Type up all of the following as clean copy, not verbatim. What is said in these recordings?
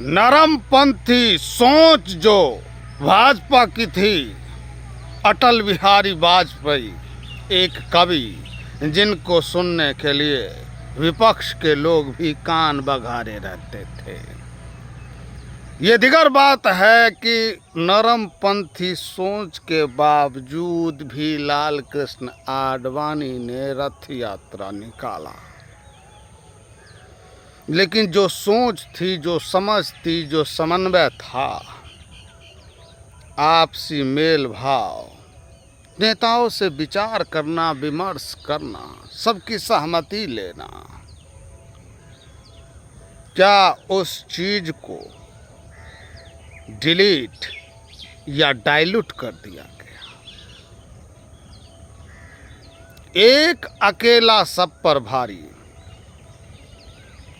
नरमपंथी सोच जो भाजपा की थी, अटल बिहारी वाजपेयी एक कवि जिनको सुनने के लिए विपक्ष के लोग भी कान बघारे रहते थे। ये दिगर बात है कि नरमपंथी सोच के बावजूद भी लाल कृष्ण आडवाणी ने रथ यात्रा निकाला, लेकिन जो सोच थी, जो समझ थी, जो समन्वय था, आपसी मेल भाव, नेताओं से विचार करना, विमर्श करना, सबकी सहमति लेना, क्या उस चीज को डिलीट या डाइल्यूट कर दिया गया? एक अकेला सब पर भारी,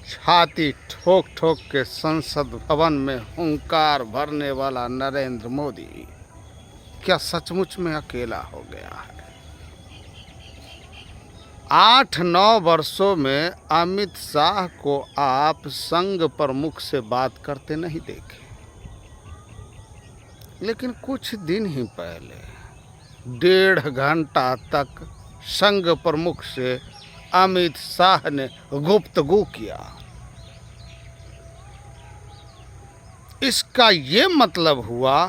छाती ठोक ठोक के संसद भवन में हुंकार भरने वाला नरेंद्र मोदी क्या सचमुच में अकेला हो गया है? 8-9 वर्षों में अमित शाह को आप संघ प्रमुख से बात करते नहीं देखे, लेकिन कुछ दिन ही पहले 1.5 घंटा तक संघ प्रमुख से अमित शाह ने गुफ्तगू किया। इसका ये मतलब हुआ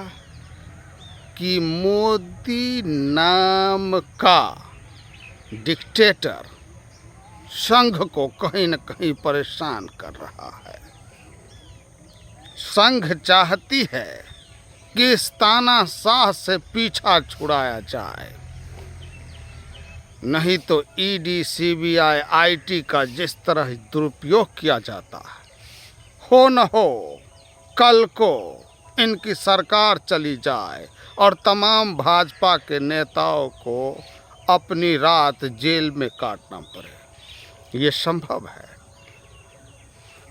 कि मोदी नाम का डिक्टेटर संघ को कहीं न कहीं परेशान कर रहा है। संघ चाहती है कि इस तानाशाह से पीछा छुड़ाया जाए, नहीं तो ईडी, सीबीआई, आईटी का जिस तरह दुरुपयोग किया जाता है, हो न हो कल को इनकी सरकार चली जाए और तमाम भाजपा के नेताओं को अपनी रात जेल में काटना पड़े। ये संभव है।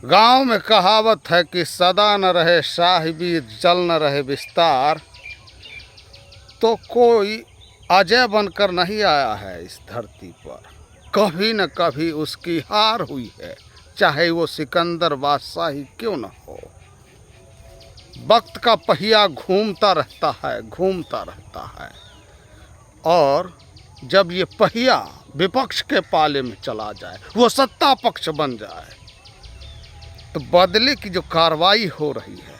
गांव में कहावत है कि सदा न रहे साहिबी, जल न रहे विस्तार। तो कोई अजय बनकर नहीं आया है इस धरती पर, कभी न कभी उसकी हार हुई है, चाहे वो सिकंदर बादशाह ही क्यों न हो। वक्त का पहिया घूमता रहता है, और जब ये पहिया विपक्ष के पाले में चला जाए, वो सत्ता पक्ष बन जाए, तो बदले की जो कार्रवाई हो रही है,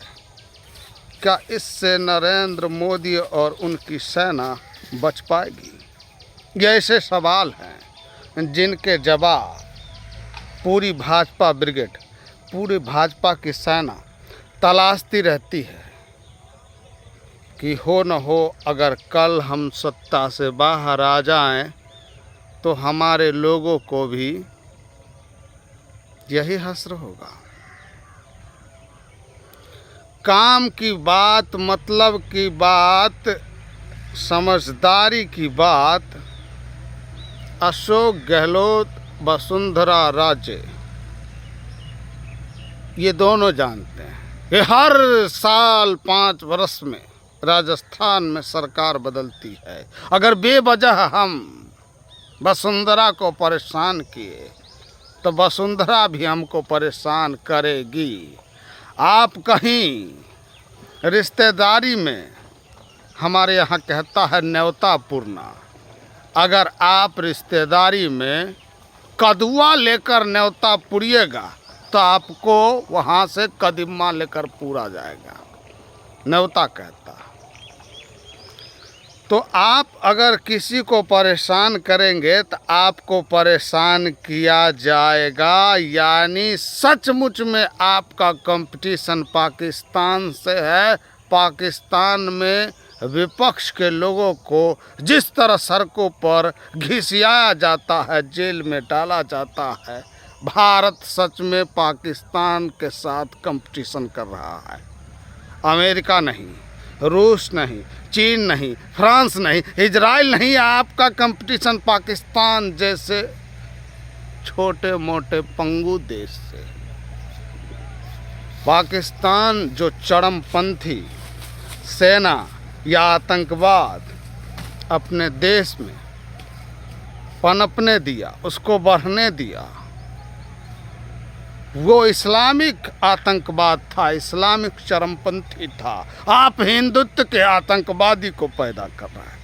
क्या इससे नरेंद्र मोदी और उनकी सेना बच पाएगी? ये ऐसे सवाल हैं जिनके जवाब पूरी भाजपा ब्रिगेड, पूरी भाजपा की सेना तलाशती रहती है कि हो न हो अगर कल हम सत्ता से बाहर आ जाएं, तो हमारे लोगों को भी यही हश्र होगा। काम की बात, मतलब की बात, समझदारी की बात अशोक गहलोत, वसुंधरा राजे ये दोनों जानते हैं। ये हर साल 5 वर्ष में राजस्थान में सरकार बदलती है। अगर बेवजह हम वसुंधरा को परेशान किए, तो वसुंधरा भी हमको परेशान करेगी। आप कहीं रिश्तेदारी में, हमारे यहाँ कहता है न्योता पूर्णा, अगर आप रिश्तेदारी में कदुआ लेकर न्योता पुरिएगा, तो आपको वहाँ से कदीमा लेकर पूरा जाएगा, न्योता कहता। तो आप अगर किसी को परेशान करेंगे, तो आपको परेशान किया जाएगा। यानी सचमुच में आपका कंपटीशन पाकिस्तान से है। पाकिस्तान में विपक्ष के लोगों को जिस तरह सड़कों पर घिसियाया जाता है, जेल में डाला जाता है, भारत सच में पाकिस्तान के साथ कंपटीशन कर रहा है। अमेरिका नहीं, रूस नहीं, चीन नहीं, फ्रांस नहीं, इजराइल नहीं, आपका कंपटीशन पाकिस्तान जैसे छोटे मोटे पंगु देश से। पाकिस्तान जो चरमपंथी सेना या आतंकवाद अपने देश में पनपने दिया, उसको बढ़ने दिया, वो इस्लामिक आतंकवाद था, इस्लामिक चरमपंथी था। आप हिंदुत्व के आतंकवादी को पैदा कर रहे हैं।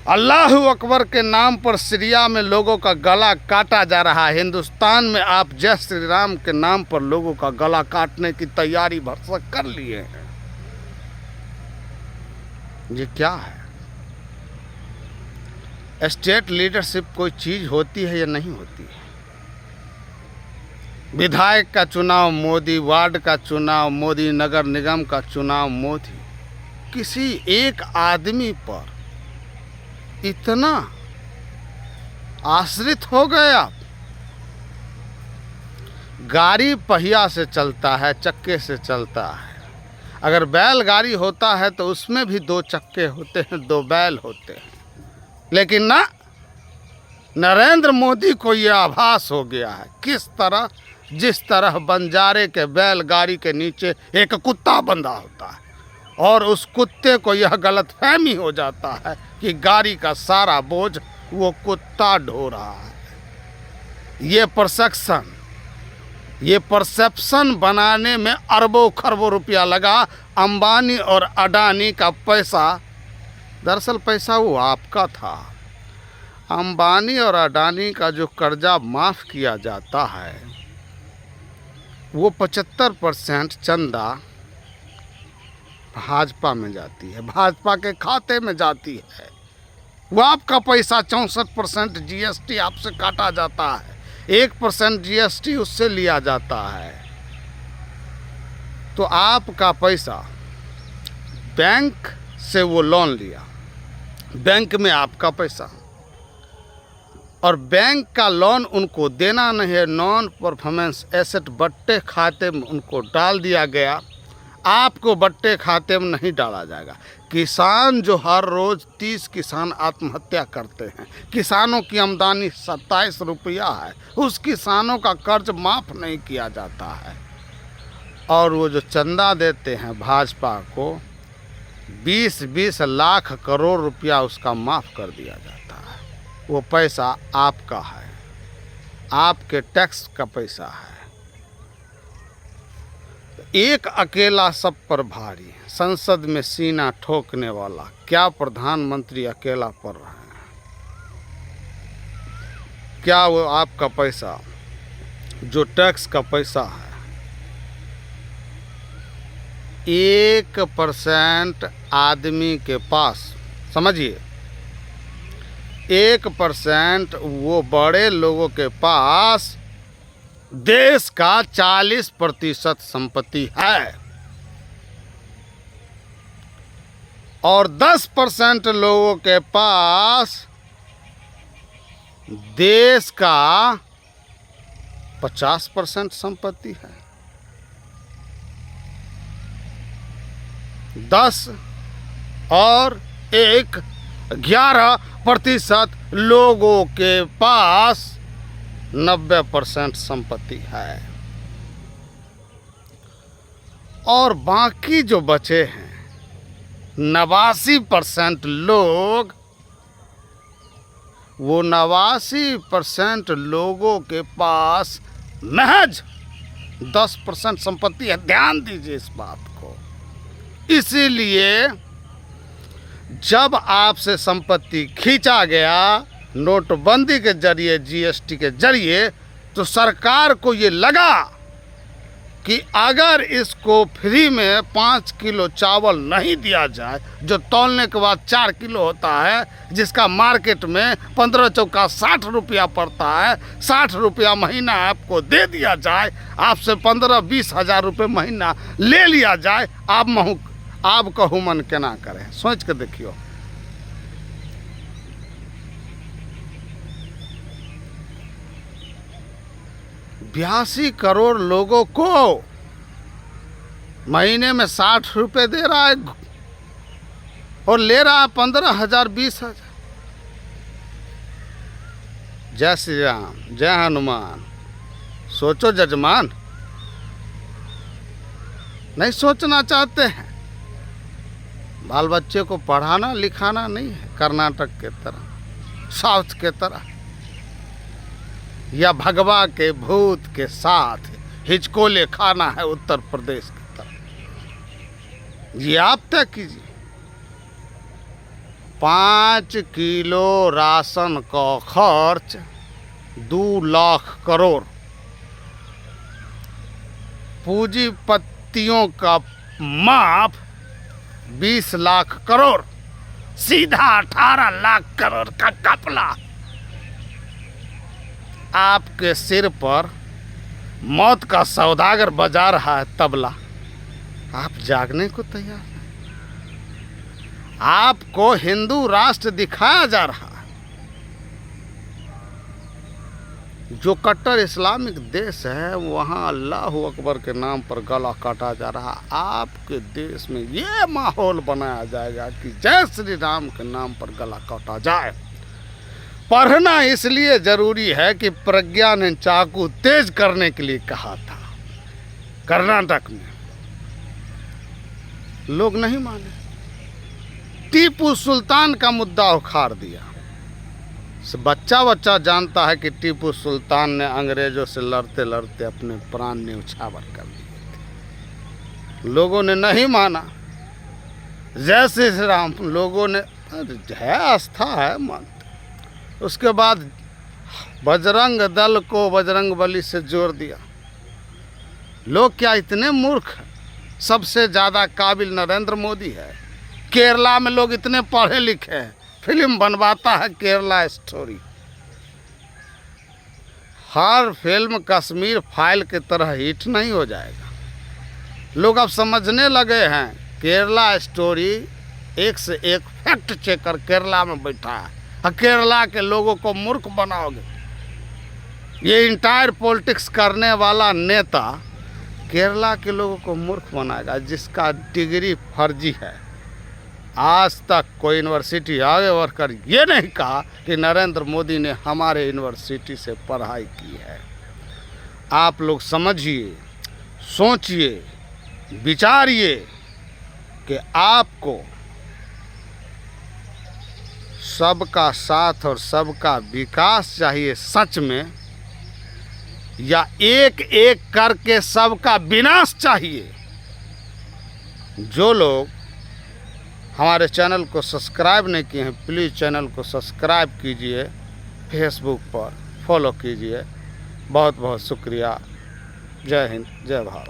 अल्लाह अकबर के नाम पर सीरिया में लोगों का गला काटा जा रहा है। हिंदुस्तान में आप जय श्री राम के नाम पर लोगों का गला काटने की तैयारी भरसक कर लिए हैं। ये क्या है? स्टेट लीडरशिप कोई चीज होती है या नहीं होती है? विधायक का चुनाव मोदी, वार्ड का चुनाव मोदी, नगर निगम का चुनाव मोदी। किसी एक आदमी पर इतना आश्रित हो गए आप? गाड़ी पहिया से चलता है, चक्के से चलता है। अगर बैलगाड़ी होता है तो उसमें भी 2 चक्के होते हैं, 2 बैल होते हैं। लेकिन ना, नरेंद्र मोदी को यह आभास हो गया है। किस तरह? जिस तरह बंजारे के बैलगाड़ी के नीचे एक कुत्ता बंधा होता है और उस कुत्ते को यह गलतफहमी हो जाता है कि गाड़ी का सारा बोझ वो कुत्ता ढो रहा है। ये परसेप्शन बनाने में अरबों खरबों रुपया लगा। अंबानी और अडानी का पैसा, दरअसल पैसा वो आपका था। अंबानी और अडानी का जो कर्जा माफ़ किया जाता है, वो 75% चंदा भाजपा में जाती है, भाजपा के खाते में जाती है। वो आपका पैसा 64% जीएसटी आपसे काटा जाता है, 1% जीएसटी उससे लिया जाता है। तो आपका पैसा बैंक से वो लोन लिया, बैंक में आपका पैसा, और बैंक का लोन उनको देना नहीं है। नॉन परफॉर्मेंस एसेट बट्टे खाते में उनको डाल दिया गया। आपको बट्टे खाते में नहीं डाला जाएगा। किसान जो हर रोज़ 30 किसान आत्महत्या करते हैं, किसानों की आमदनी 27 रुपया है, उस किसानों का कर्ज माफ़ नहीं किया जाता है। और वो जो चंदा देते हैं भाजपा को, 20-20 लाख करोड़ रुपया उसका माफ़ कर दिया जाता है। वो पैसा आपका है, आपके टैक्स का पैसा है। एक अकेला सब पर भारी, संसद में सीना ठोकने वाला क्या प्रधानमंत्री अकेला पड़ रहे हैं? क्या वो आपका पैसा जो टैक्स का पैसा है, 1% आदमी के पास, समझिए 1% वो बड़े लोगों के पास देश का 40% संपत्ति है, और 10% लोगों के पास देश का 50% संपत्ति है। 10 और 1, 11% लोगों के पास 90% संपत्ति है। और बाकी जो बचे हैं 89% लोग, वो 89% लोगों के पास महज 10% संपत्ति है। ध्यान दीजिए इस बात को। इसीलिए जब आपसे संपत्ति खींचा गया नोटबंदी के जरिए, जीएसटी के जरिए, तो सरकार को ये लगा कि अगर इसको फ्री में 5 किलो चावल नहीं दिया जाए, जो तौलने के बाद 4 किलो होता है, जिसका मार्केट में 15 चौका 60 रुपया पड़ता है, 60 रुपया महीना आपको दे दिया जाए, आपसे 15-20 हज़ार रुपये महीना ले लिया जाए, आप कहू मन केना करें? सोच के देखियो। 82 करोड़ लोगों को महीने में 60 रुपये दे रहा है और ले रहा है 15,000 20,000। जय श्री राम, जय हनुमान। सोचो जजमान, नहीं सोचना चाहते हैं? बाल बच्चे को पढ़ाना लिखाना नहीं है कर्नाटक के तरह, साउथ के तरह। या भगवा के भूत के साथ हिचकोले खाना है उत्तर प्रदेश की तरफ, ये आप तय कीजिए। 5 किलो राशन का खर्च 2 लाख करोड़, पूंजीपतियों का माफ 20 लाख करोड़, सीधा 18 लाख करोड़ का घपला। आपके सिर पर मौत का सौदागर बजा रहा है तबला, आप जागने को तैयार हैं। आपको हिंदू राष्ट्र दिखाया जा रहा है, जो कट्टर इस्लामिक देश है वहाँ अल्लाह अकबर के नाम पर गला काटा जा रहा है। आपके देश में ये माहौल बनाया जाएगा कि जय श्री राम के नाम पर गला काटा जाए। पढ़ना इसलिए जरूरी है कि प्रज्ञा ने चाकू तेज करने के लिए कहा था। कर्नाटक में लोग नहीं माने, टीपू सुल्तान का मुद्दा उखाड़ दिया। बच्चा जानता है कि टीपू सुल्तान ने अंग्रेजों से लड़ते लड़ते अपने प्राण न्यौछावर कर दिए थे। लोगों ने नहीं माना, जय श्री राम लोगों ने है, आस्था है, मानते। उसके बाद बजरंग दल को बजरंग बली से जोड़ दिया। लोग क्या इतने मूर्ख हैं? सबसे ज़्यादा काबिल नरेंद्र मोदी है। केरला में लोग इतने पढ़े लिखे हैं, फिल्म बनवाता है केरला स्टोरी। हर फिल्म कश्मीर फाइल की तरह हिट नहीं हो जाएगा। लोग अब समझने लगे हैं केरला स्टोरी एक से एक फैक्ट चेकर केरला में बैठा है, और केरला के लोगों को मूर्ख बनाओगे। ये इंटायर पॉलिटिक्स करने वाला नेता केरला के लोगों को मूर्ख बनाएगा, जिसका डिग्री फर्जी है। आज तक कोई यूनिवर्सिटी आगे बढ़कर ये नहीं कहा कि नरेंद्र मोदी ने हमारे यूनिवर्सिटी से पढ़ाई की है। आप लोग समझिए, सोचिए, विचारिए कि आपको सबका साथ और सबका विकास चाहिए सच में, या एक एक करके सबका विनाश चाहिए। जो लोग हमारे चैनल को सब्सक्राइब नहीं किए हैं, प्लीज़ चैनल को सब्सक्राइब कीजिए, फेसबुक पर फॉलो कीजिए। बहुत बहुत शुक्रिया। जय हिंद, जय भारत।